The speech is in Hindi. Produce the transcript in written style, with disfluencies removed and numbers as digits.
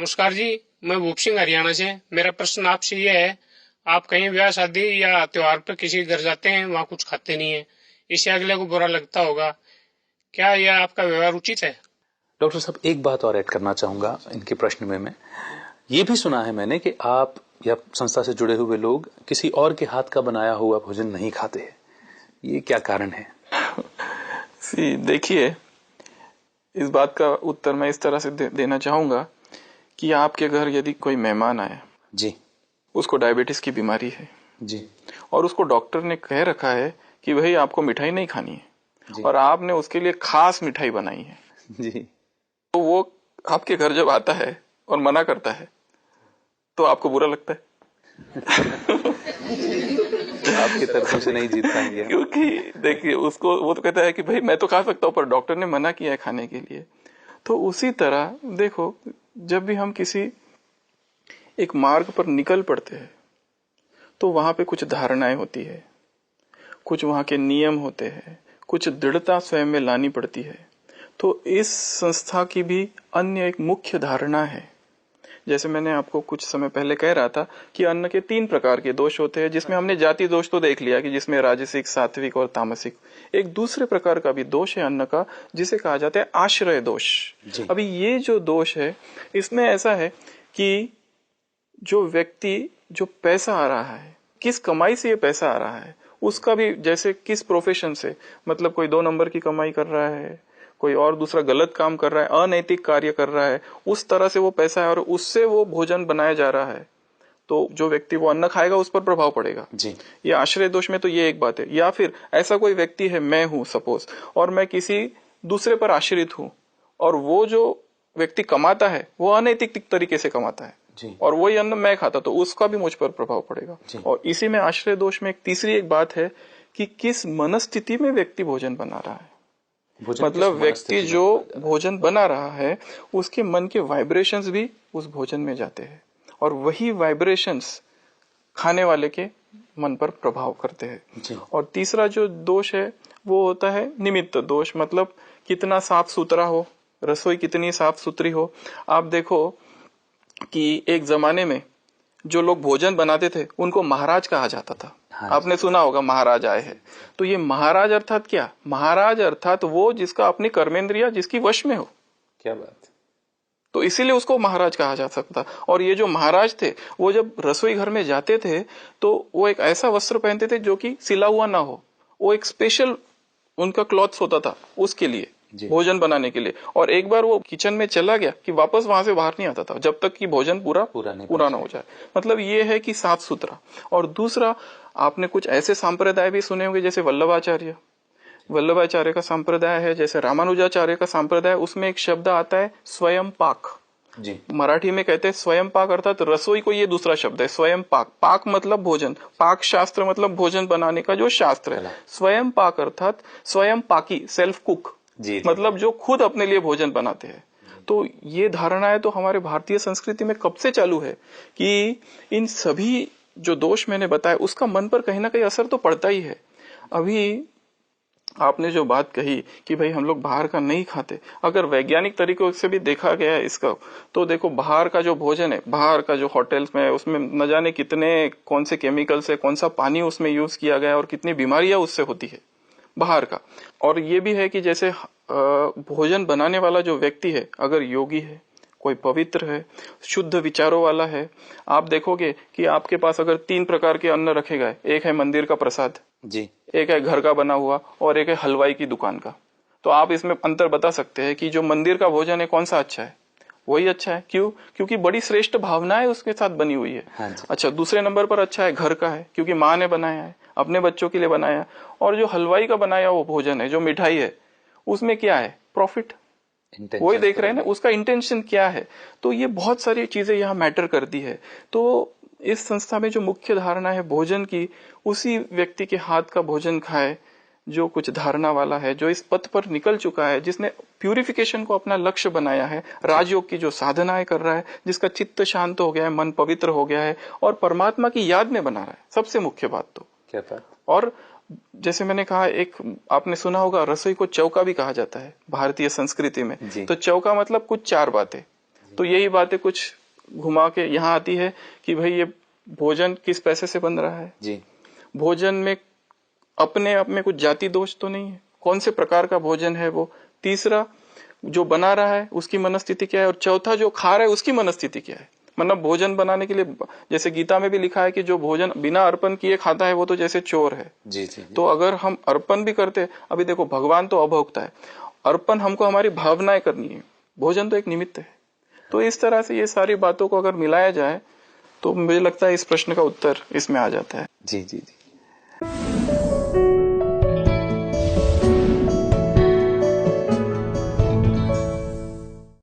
नमस्कार जी, मैं भूप सिंह हरियाणा से। मेरा प्रश्न आपसे ये है, आप कहीं ब्याह शादी या त्योहार पर किसी के घर जाते हैं, वहाँ कुछ खाते नहीं है, इससे अगले को बुरा लगता होगा। क्या यह आपका व्यवहार उचित है? डॉक्टर साहब, एक बात और ऐड करना चाहूंगा इनके प्रश्न में। मैं ये भी सुना है मैंने कि आप या संस्था से जुड़े हुए लोग किसी और के हाथ का बनाया हुआ भोजन नहीं खाते। ये क्या कारण है? देखिए, इस बात का उत्तर मैं इस तरह से देना चाहूंगा कि आपके घर यदि कोई मेहमान आए जी, उसको डायबिटीज की बीमारी है जी, और उसको डॉक्टर ने कह रखा है कि भाई आपको मिठाई नहीं खानी है, जी, और आपने उसके लिए खास मिठाई बनाई है, जी, तो वो आपके घर जब आता है और मना करता है तो आपको बुरा लगता है। आपकी तरफों से नहीं जीत पाएंगे। क्योंकि देखिए, उसको वो तो कहता है कि भाई मैं तो खा सकता हूँ पर डॉक्टर ने मना किया है खाने के लिए। तो उसी तरह देखो, जब भी हम किसी एक मार्ग पर निकल पड़ते हैं तो वहां पे कुछ धारणाएं होती है, कुछ वहां के नियम होते हैं, कुछ दृढ़ता स्वयं में लानी पड़ती है। तो इस संस्था की भी अन्य एक मुख्य धारणा है, जैसे मैंने आपको कुछ समय पहले कह रहा था कि अन्न के 3 प्रकार के दोष होते हैं, जिसमें हमने जाति दोष तो देख लिया कि जिसमें राजसिक, सात्विक और तामसिक। एक दूसरे प्रकार का भी दोष है अन्न का, जिसे कहा जाता है आश्रय दोष। अभी ये जो दोष है, इसमें ऐसा है कि जो व्यक्ति, जो पैसा आ रहा है, किस कमाई से ये पैसा आ रहा है, उसका भी, जैसे किस प्रोफेशन से, मतलब कोई 2 नंबर की कमाई कर रहा है, कोई और दूसरा गलत काम कर रहा है, अनैतिक कार्य कर रहा है, उस तरह से वो पैसा है और उससे वो भोजन बनाया जा रहा है, तो जो व्यक्ति वो अन्न खाएगा उस पर प्रभाव पड़ेगा जी। ये आश्रय दोष में तो ये एक बात है। या फिर ऐसा कोई व्यक्ति है, मैं हूं सपोज, और मैं किसी दूसरे पर आश्रित हूं, और वो जो व्यक्ति कमाता है वो अनैतिक तरीके से कमाता है जी। और वही अन्न मैं खाता, तो उसका भी मुझ पर प्रभाव पड़ेगा जी। और इसी में आश्रय दोष में एक तीसरी एक बात है कि किस मनस्थिति में व्यक्ति भोजन बना रहा है। मतलब व्यक्ति जो भोजन बना रहा है उसके मन के वाइब्रेशंस भी उस भोजन में जाते हैं, और वही वाइब्रेशंस खाने वाले के मन पर प्रभाव करते हैं। और तीसरा जो दोष है वो होता है निमित्त दोष, मतलब कितना साफ सुथरा हो, रसोई कितनी साफ सुथरी हो। आप देखो कि एक जमाने में जो लोग भोजन बनाते थे उनको महाराज कहा जाता था। हाँ, आपने सुना होगा महाराज आए हैं। तो ये महाराज अर्थात क्या? महाराज अर्थात वो जिसका अपनी कर्मेंद्रिया जिसकी वश में हो। क्या बात! तो इसीलिए उसको महाराज कहा जा सकता। और ये जो महाराज थे वो जब रसोई घर में जाते थे तो वो एक ऐसा वस्त्र पहनते थे जो कि सिला हुआ ना हो, वो एक स्पेशल उनका क्लॉथ्स होता था उसके लिए, भोजन बनाने के लिए। और एक बार वो किचन में चला गया कि वापस वहां से बाहर नहीं आता था जब तक कि भोजन पूरा ना हो जाए। मतलब ये है कि साफ सुथरा। और दूसरा, आपने कुछ ऐसे संप्रदाय भी सुने होंगे जैसे वल्लभाचार्य का संप्रदाय है, जैसे रामानुजाचार्य का संप्रदाय। उसमें एक शब्द आता है स्वयं पाक जी। मराठी में कहते हैं स्वयं पाक, अर्थात रसोई को ये दूसरा शब्द है स्वयं पाक। पाक मतलब भोजन, पाक शास्त्र मतलब भोजन बनाने का जो शास्त्र है। स्वयं पाक अर्थात स्वयं पाकी, सेल्फ कुक जी, मतलब जो खुद अपने लिए भोजन बनाते हैं। तो ये धारणाएं तो हमारे भारतीय संस्कृति में कब से चालू है कि इन सभी जो दोष मैंने बताया उसका मन पर कहीं ना कहीं असर तो पड़ता ही है। अभी आपने जो बात कही कि भाई हम लोग बाहर का नहीं खाते, अगर वैज्ञानिक तरीकों से भी देखा गया है इसका, तो देखो बाहर का जो भोजन है, बाहर का जो होटल्स में, उसमें न जाने कितने कौन से केमिकल्स है, कौन सा पानी उसमें यूज किया गया है और कितनी बीमारियां उससे होती है बाहर का। और ये भी है कि जैसे भोजन बनाने वाला जो व्यक्ति है, अगर योगी है, कोई पवित्र है, शुद्ध विचारों वाला है, आप देखोगे कि आपके पास अगर 3 प्रकार के अन्न रखे गए, एक है मंदिर का प्रसाद जी, एक है घर का बना हुआ, और एक है हलवाई की दुकान का, तो आप इसमें अंतर बता सकते हैं कि जो मंदिर का भोजन है कौन सा अच्छा है? वही अच्छा है। क्यों? क्योंकि बड़ी श्रेष्ठ भावनाएं उसके साथ बनी हुई है। हाँ, अच्छा, दूसरे नंबर पर अच्छा है घर का है, क्योंकि माँ ने बनाया है, अपने बच्चों के लिए बनाया है। और जो हलवाई का बनाया वो भोजन है, जो मिठाई है, उसमें क्या है? प्रॉफिट। वही देख रहे हैं ना, उसका इंटेंशन क्या है। तो ये बहुत सारी चीजें यहाँ मैटर करती है। तो इस संस्था में जो मुख्य धारणा है भोजन की, उसी व्यक्ति के हाथ का भोजन खाए जो कुछ धारणा वाला है, जो इस पथ पर निकल चुका है, जिसने प्यूरिफिकेशन को अपना लक्ष्य बनाया है, राजयोग की जो साधनाएं कर रहा है, जिसका चित्त शांत हो गया है, मन पवित्र हो गया है और परमात्मा की याद में बना रहा है। सबसे मुख्य बात तो क्या था। और जैसे मैंने कहा, एक आपने सुना होगा रसोई को चौका भी कहा जाता है भारतीय संस्कृति में। तो चौका मतलब कुछ 4 बातें। तो यही बातें कुछ घुमा के यहाँ आती है कि भाई ये भोजन किस पैसे से बन रहा है जी। भोजन में अपने आप में कुछ जाति दोष तो नहीं है, कौन से प्रकार का भोजन है वो, तीसरा जो बना रहा है उसकी मनस्थिति क्या है, और चौथा जो खा रहा है उसकी मनस्थिति क्या है। मतलब भोजन बनाने के लिए, जैसे गीता में भी लिखा है कि जो भोजन बिना अर्पण किए खाता है वो तो जैसे चोर है। जी जी। तो अगर हम अर्पण भी करते, अभी देखो भगवान तो अभोक्ता है, अर्पण हमको हमारी भावनाएं करनी है, भोजन तो एक निमित्त है। तो इस तरह से ये सारी बातों को अगर मिलाया जाए तो मुझे लगता है इस प्रश्न का उत्तर इसमें आ जाता है। जी जी जी।